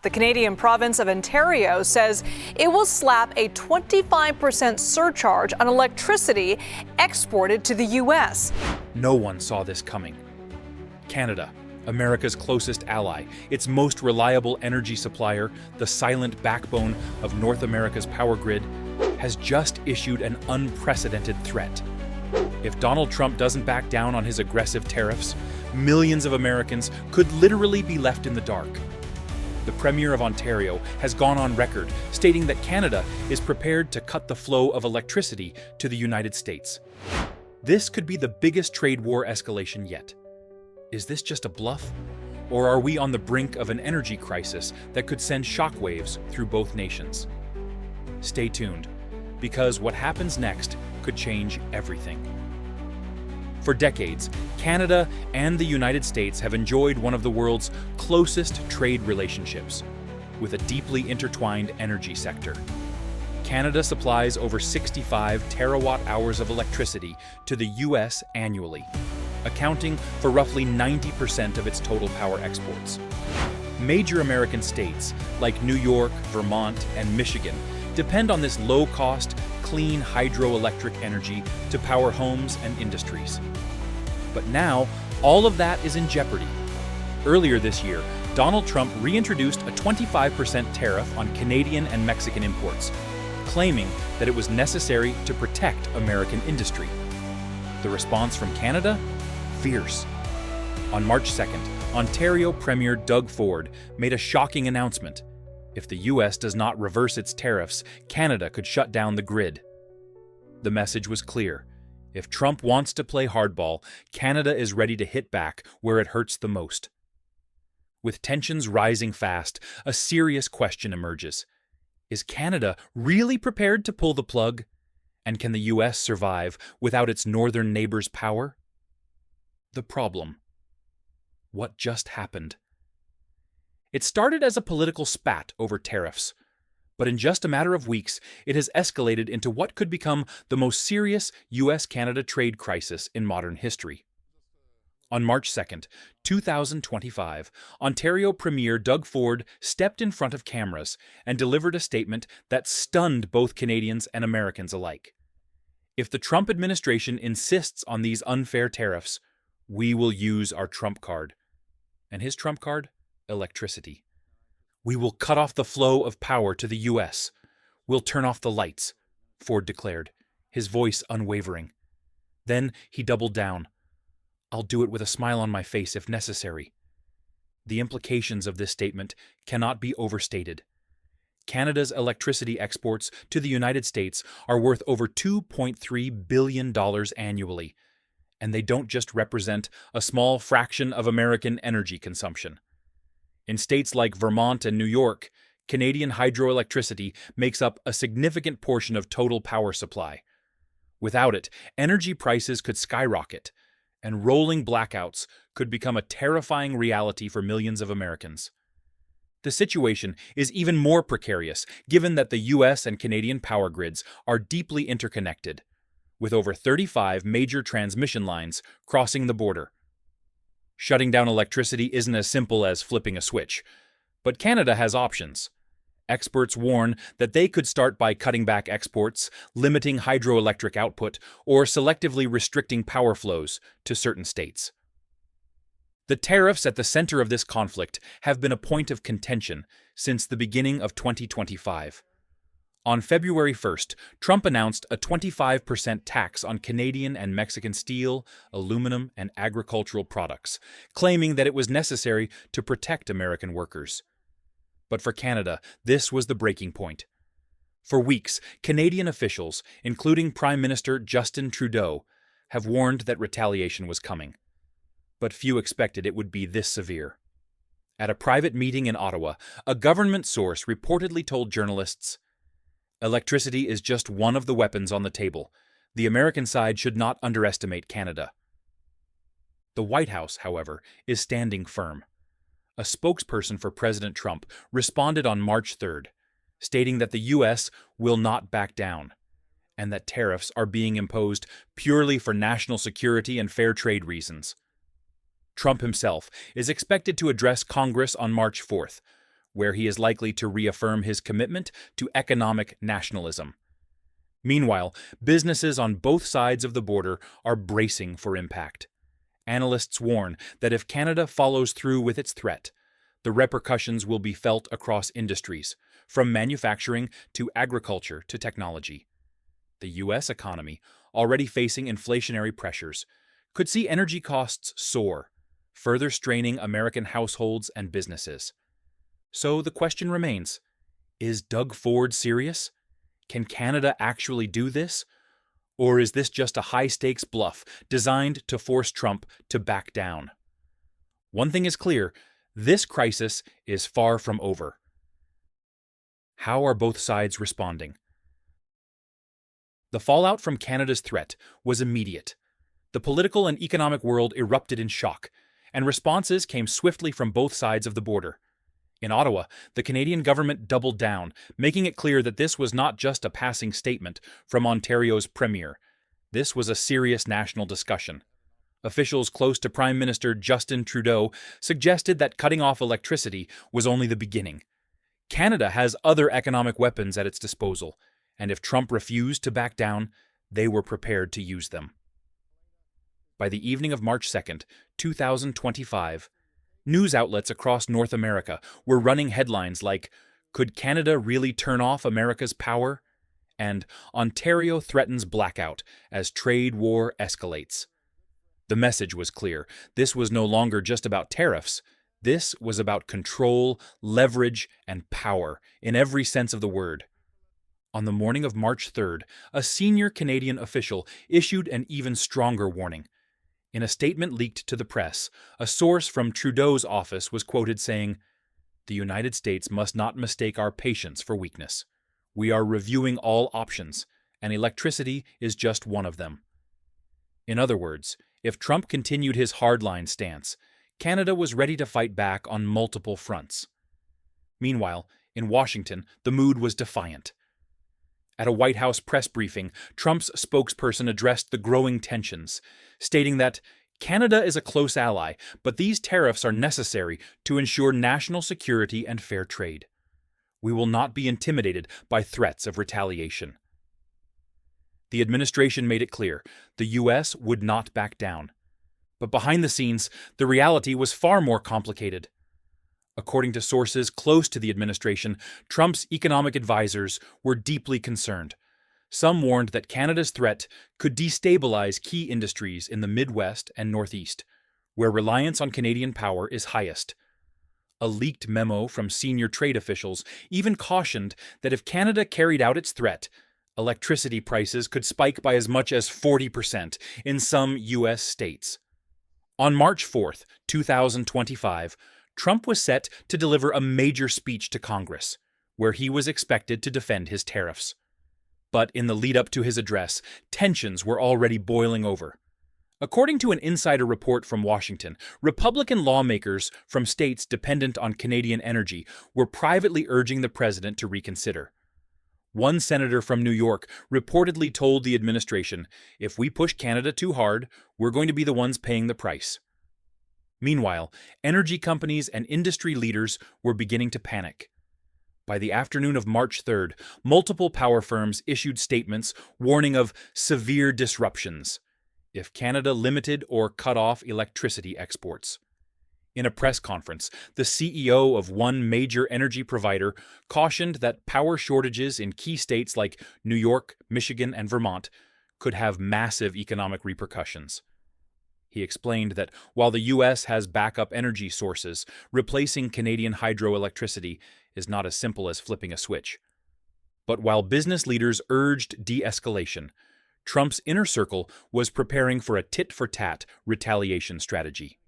The Canadian province of Ontario says it will slap a 25% surcharge on electricity exported to the U.S. No one saw this coming. Canada, America's closest ally, its most reliable energy supplier, the silent backbone of North America's power grid, has just issued an unprecedented threat. If Donald Trump doesn't back down on his aggressive tariffs, millions of Americans could literally be left in the dark. The Premier of Ontario has gone on record stating that Canada is prepared to cut the flow of electricity to the United States. This could be the biggest trade war escalation yet. Is this just a bluff? Or are we on the brink of an energy crisis that could send shockwaves through both nations? Stay tuned, because what happens next could change everything. For decades, Canada and the United States have enjoyed one of the world's closest trade relationships, with a deeply intertwined energy sector. Canada supplies over 65 terawatt-hours of electricity to the U.S. annually, accounting for roughly 90% of its total power exports. Major American states like New York, Vermont, and Michigan depend on this low-cost, clean hydroelectric energy to power homes and industries. But now, all of that is in jeopardy. Earlier this year, Donald Trump reintroduced a 25% tariff on Canadian and Mexican imports, claiming that it was necessary to protect American industry. The response from Canada? Fierce. On March 2nd, Ontario Premier Doug Ford made a shocking announcement. If the U.S. does not reverse its tariffs, Canada could shut down the grid. The message was clear. If Trump wants to play hardball, Canada is ready to hit back where it hurts the most. With tensions rising fast, a serious question emerges. Is Canada really prepared to pull the plug? And can the U.S. survive without its northern neighbor's power? The problem. What just happened? It started as a political spat over tariffs, but in just a matter of weeks, it has escalated into what could become the most serious U.S.-Canada trade crisis in modern history. On March 2nd, 2025, Ontario Premier Doug Ford stepped in front of cameras and delivered a statement that stunned both Canadians and Americans alike. If the Trump administration insists on these unfair tariffs, we will use our trump card. And his trump card? Electricity. We will cut off the flow of power to the U.S. We'll turn off the lights, Ford declared, his voice unwavering. Then he doubled down. I'll do it with a smile on my face if necessary. The implications of this statement cannot be overstated. Canada's electricity exports to the United States are worth over $2.3 billion annually, and they don't just represent a small fraction of American energy consumption. In states like Vermont and New York, Canadian hydroelectricity makes up a significant portion of total power supply. Without it, energy prices could skyrocket, and rolling blackouts could become a terrifying reality for millions of Americans. The situation is even more precarious given that the U.S. and Canadian power grids are deeply interconnected, with over 35 major transmission lines crossing the border. Shutting down electricity isn't as simple as flipping a switch, but Canada has options. Experts warn that they could start by cutting back exports, limiting hydroelectric output, or selectively restricting power flows to certain states. The tariffs at the center of this conflict have been a point of contention since the beginning of 2025. On February 1st, Trump announced a 25% tax on Canadian and Mexican steel, aluminum, and agricultural products, claiming that it was necessary to protect American workers. But for Canada, this was the breaking point. For weeks, Canadian officials, including Prime Minister Justin Trudeau, have warned that retaliation was coming. But few expected it would be this severe. At a private meeting in Ottawa, a government source reportedly told journalists, "Electricity is just one of the weapons on the table. The American side should not underestimate Canada." The White House, however, is standing firm. A spokesperson for President Trump responded on March 3rd, stating that the U.S. will not back down, and that tariffs are being imposed purely for national security and fair trade reasons. Trump himself is expected to address Congress on March 4th, where he is likely to reaffirm his commitment to economic nationalism. Meanwhile, businesses on both sides of the border are bracing for impact. Analysts warn that if Canada follows through with its threat, the repercussions will be felt across industries, from manufacturing to agriculture to technology. The U.S. economy, already facing inflationary pressures, could see energy costs soar, further straining American households and businesses. So the question remains, is Doug Ford serious? Can Canada actually do this? Or is this just a high-stakes bluff designed to force Trump to back down? One thing is clear, this crisis is far from over. How are both sides responding? The fallout from Canada's threat was immediate. The political and economic world erupted in shock, and responses came swiftly from both sides of the border. In Ottawa, the Canadian government doubled down, making it clear that this was not just a passing statement from Ontario's premier. This was a serious national discussion. Officials close to Prime Minister Justin Trudeau suggested that cutting off electricity was only the beginning. Canada has other economic weapons at its disposal, and if Trump refused to back down, they were prepared to use them. By the evening of March 2nd, 2025, news outlets across North America were running headlines like, "Could Canada really turn off America's power?" and "Ontario threatens blackout as trade war escalates." The message was clear. This was no longer just about tariffs. This was about control, leverage, and power, in every sense of the word. On the morning of March 3rd, a senior Canadian official issued an even stronger warning. In a statement leaked to the press, a source from Trudeau's office was quoted saying, "The United States must not mistake our patience for weakness. We are reviewing all options, and electricity is just one of them." In other words, if Trump continued his hardline stance, Canada was ready to fight back on multiple fronts. Meanwhile, in Washington, the mood was defiant. At a White House press briefing, Trump's spokesperson addressed the growing tensions, stating that Canada is a close ally, but these tariffs are necessary to ensure national security and fair trade. We will not be intimidated by threats of retaliation. The administration made it clear the U.S. would not back down. But behind the scenes, the reality was far more complicated. According to sources close to the administration, Trump's economic advisors were deeply concerned. Some warned that Canada's threat could destabilize key industries in the Midwest and Northeast, where reliance on Canadian power is highest. A leaked memo from senior trade officials even cautioned that if Canada carried out its threat, electricity prices could spike by as much as 40% in some U.S. states. On March 4th, 2025, Trump was set to deliver a major speech to Congress, where he was expected to defend his tariffs. But in the lead-up to his address, tensions were already boiling over. According to an insider report from Washington, Republican lawmakers from states dependent on Canadian energy were privately urging the president to reconsider. One senator from New York reportedly told the administration, "If we push Canada too hard, we're going to be the ones paying the price." Meanwhile, energy companies and industry leaders were beginning to panic. By the afternoon of March 3rd, multiple power firms issued statements warning of severe disruptions if Canada limited or cut off electricity exports. In a press conference, the CEO of one major energy provider cautioned that power shortages in key states like New York, Michigan, and Vermont could have massive economic repercussions. He explained that while the U.S. has backup energy sources, replacing Canadian hydroelectricity is not as simple as flipping a switch. But while business leaders urged de-escalation, Trump's inner circle was preparing for a tit-for-tat retaliation strategy.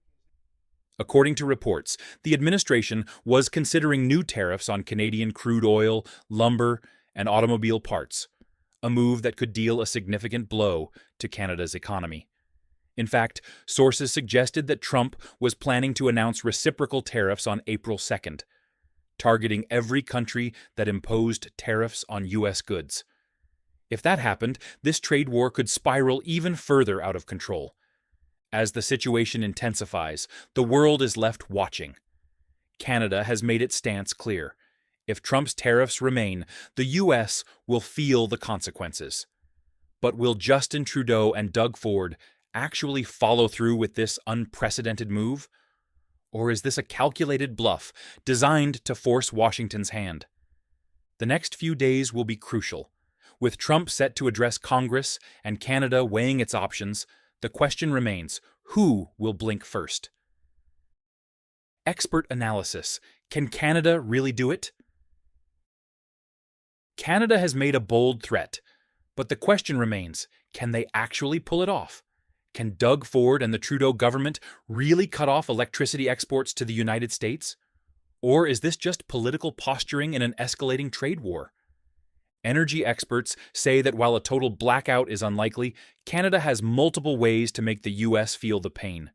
According to reports, the administration was considering new tariffs on Canadian crude oil, lumber, and automobile parts, a move that could deal a significant blow to Canada's economy. In fact, sources suggested that Trump was planning to announce reciprocal tariffs on April 2nd, targeting every country that imposed tariffs on U.S. goods. If that happened, this trade war could spiral even further out of control. As the situation intensifies, the world is left watching. Canada has made its stance clear. If Trump's tariffs remain, the U.S. will feel the consequences. But will Justin Trudeau and Doug Ford actually follow through with this unprecedented move? Or is this a calculated bluff designed to force Washington's hand? The next few days will be crucial. With Trump set to address Congress and Canada weighing its options, the question remains, who will blink first? Expert analysis. Can Canada really do it? Canada has made a bold threat, but the question remains, can they actually pull it off? Can Doug Ford and the Trudeau government really cut off electricity exports to the United States? Or is this just political posturing in an escalating trade war? Energy experts say that while a total blackout is unlikely, Canada has multiple ways to make the U.S. feel the pain.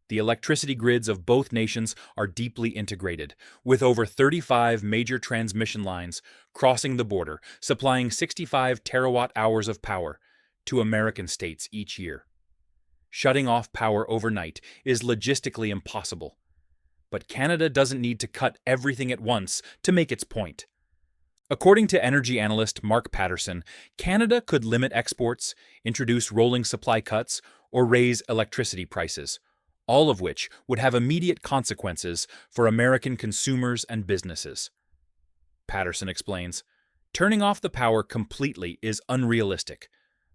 The electricity grids of both nations are deeply integrated, with over 35 major transmission lines crossing the border, supplying 65 terawatt-hours of power to American states each year. Shutting off power overnight is logistically impossible. But Canada doesn't need to cut everything at once to make its point. According to energy analyst Mark Patterson, Canada could limit exports, introduce rolling supply cuts, or raise electricity prices, all of which would have immediate consequences for American consumers and businesses. Patterson explains, turning off the power completely is unrealistic,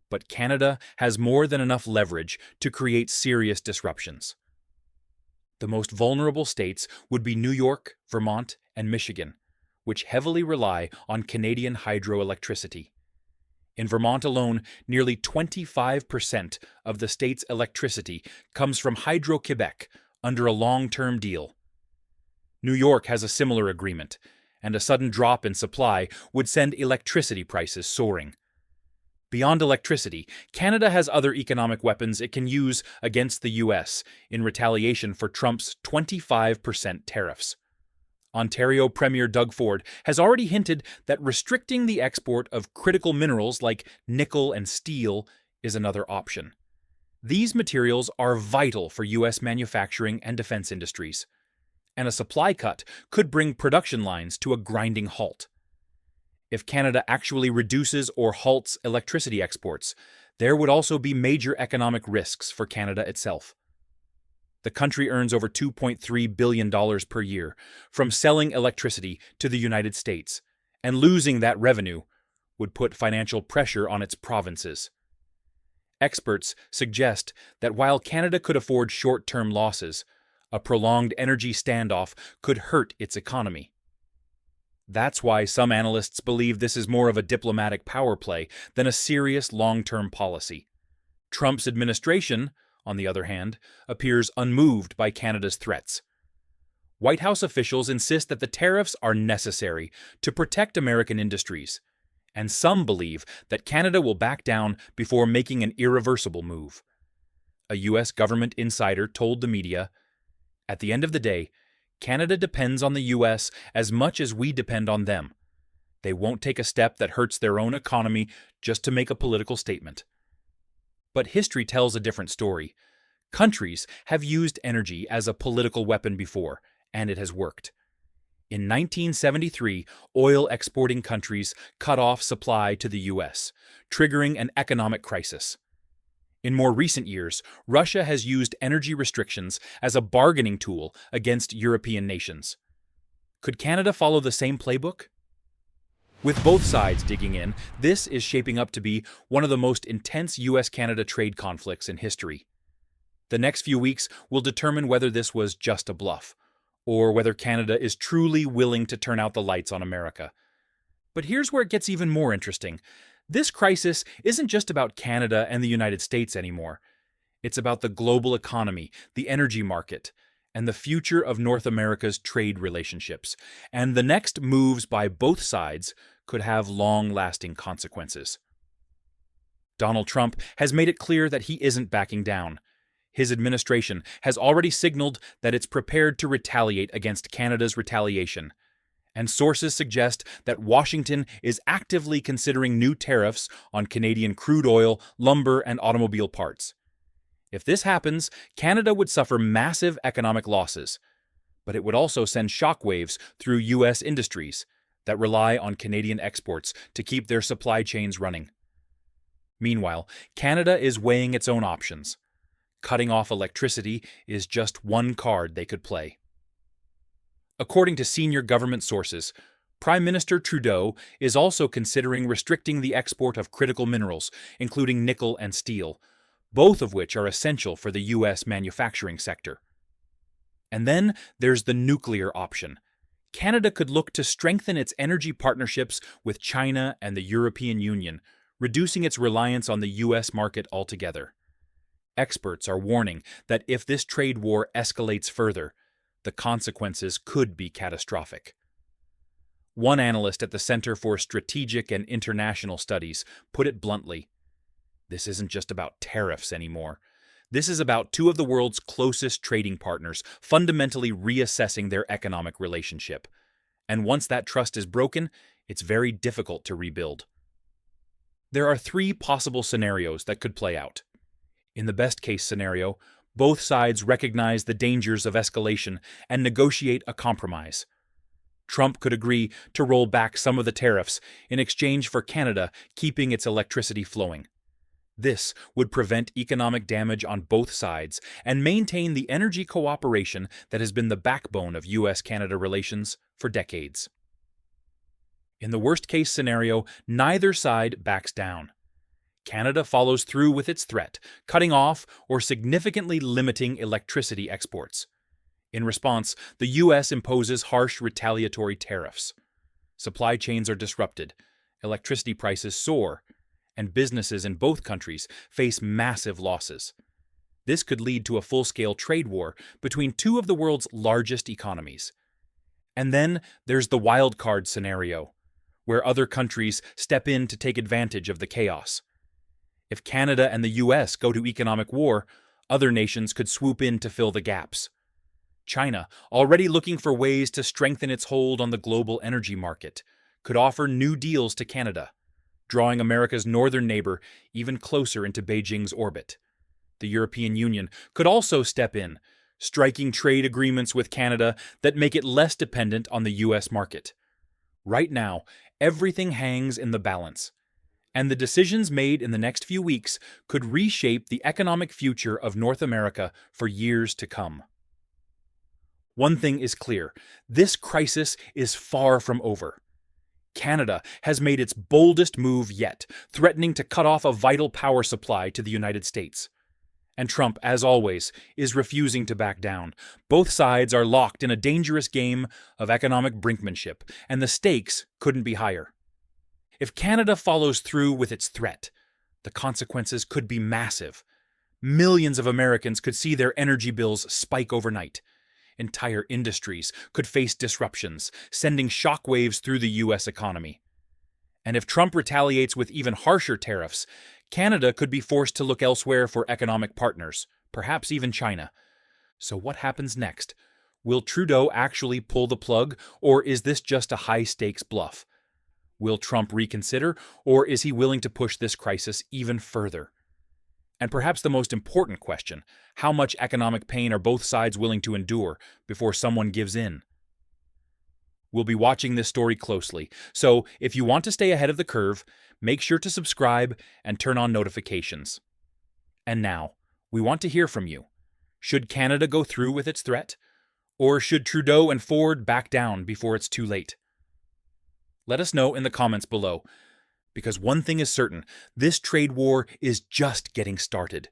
but Canada has more than enough leverage to create serious disruptions. The most vulnerable states would be New York, Vermont, and Michigan, which heavily rely on Canadian hydroelectricity. In Vermont alone, nearly 25% of the state's electricity comes from Hydro-Quebec under a long-term deal. New York has a similar agreement, and a sudden drop in supply would send electricity prices soaring. Beyond electricity, Canada has other economic weapons it can use against the U.S. in retaliation for Trump's 25% tariffs. Ontario Premier Doug Ford has already hinted that restricting the export of critical minerals like nickel and steel is another option. These materials are vital for U.S. manufacturing and defense industries, and a supply cut could bring production lines to a grinding halt. If Canada actually reduces or halts electricity exports, there would also be major economic risks for Canada itself. The country earns over $2.3 billion per year from selling electricity to the United States, and losing that revenue would put financial pressure on its provinces. Experts suggest that while Canada could afford short-term losses, a prolonged energy standoff could hurt its economy. That's why some analysts believe this is more of a diplomatic power play than a serious long-term policy. Trump's administration, on the other hand, appears unmoved by Canada's threats. White House officials insist that the tariffs are necessary to protect American industries, and some believe that Canada will back down before making an irreversible move. A U.S. government insider told the media, "At the end of the day, Canada depends on the U.S. as much as we depend on them. They won't take a step that hurts their own economy just to make a political statement." But history tells a different story. Countries have used energy as a political weapon before, and it has worked. In 1973, oil-exporting countries cut off supply to the U.S., triggering an economic crisis. In more recent years, Russia has used energy restrictions as a bargaining tool against European nations. Could Canada follow the same playbook? With both sides digging in, this is shaping up to be one of the most intense U.S.-Canada trade conflicts in history. The next few weeks will determine whether this was just a bluff, or whether Canada is truly willing to turn out the lights on America. But here's where it gets even more interesting. This crisis isn't just about Canada and the United States anymore. It's about the global economy, the energy market, and the future of North America's trade relationships. And the next moves by both sides could have long-lasting consequences. Donald Trump has made it clear that he isn't backing down. His administration has already signaled that it's prepared to retaliate against Canada's retaliation, and sources suggest that Washington is actively considering new tariffs on Canadian crude oil, lumber, and automobile parts. If this happens, Canada would suffer massive economic losses, but it would also send shockwaves through U.S. industries that rely on Canadian exports to keep their supply chains running. Meanwhile, Canada is weighing its own options. Cutting off electricity is just one card they could play. According to senior government sources, Prime Minister Trudeau is also considering restricting the export of critical minerals, including nickel and steel, both of which are essential for the U.S. manufacturing sector. And then there's the nuclear option. Canada could look to strengthen its energy partnerships with China and the European Union, reducing its reliance on the U.S. market altogether. Experts are warning that if this trade war escalates further, the consequences could be catastrophic. One analyst at the Center for Strategic and International Studies put it bluntly, "This isn't just about tariffs anymore. This is about two of the world's closest trading partners fundamentally reassessing their economic relationship. And once that trust is broken, it's very difficult to rebuild." There are three possible scenarios that could play out. In the best-case scenario, both sides recognize the dangers of escalation and negotiate a compromise. Trump could agree to roll back some of the tariffs in exchange for Canada keeping its electricity flowing. This would prevent economic damage on both sides and maintain the energy cooperation that has been the backbone of U.S.-Canada relations for decades. In the worst-case scenario, neither side backs down. Canada follows through with its threat, cutting off or significantly limiting electricity exports. In response, the U.S. imposes harsh retaliatory tariffs. Supply chains are disrupted, electricity prices soar, and businesses in both countries face massive losses. This could lead to a full-scale trade war between two of the world's largest economies. And then there's the wild-card scenario, where other countries step in to take advantage of the chaos. If Canada and the U.S. go to economic war, other nations could swoop in to fill the gaps. China, already looking for ways to strengthen its hold on the global energy market, could offer new deals to Canada, drawing America's northern neighbor even closer into Beijing's orbit. The European Union could also step in, striking trade agreements with Canada that make it less dependent on the U.S. market. Right now, everything hangs in the balance, and the decisions made in the next few weeks could reshape the economic future of North America for years to come. One thing is clear: this crisis is far from over. Canada has made its boldest move yet, threatening to cut off a vital power supply to the United States. And Trump, as always, is refusing to back down. Both sides are locked in a dangerous game of economic brinkmanship, and the stakes couldn't be higher. If Canada follows through with its threat, the consequences could be massive. Millions of Americans could see their energy bills spike overnight. Entire industries could face disruptions, sending shockwaves through the U.S. economy. And if Trump retaliates with even harsher tariffs, Canada could be forced to look elsewhere for economic partners, perhaps even China. So what happens next? Will Trudeau actually pull the plug, or is this just a high-stakes bluff? Will Trump reconsider, or is he willing to push this crisis even further? And perhaps the most important question: how much economic pain are both sides willing to endure before someone gives in? We'll be watching this story closely, so if you want to stay ahead of the curve, make sure to subscribe and turn on notifications. And now, we want to hear from you. Should Canada go through with its threat? Or should Trudeau and Ford back down before it's too late? Let us know in the comments below. Because one thing is certain: this trade war is just getting started.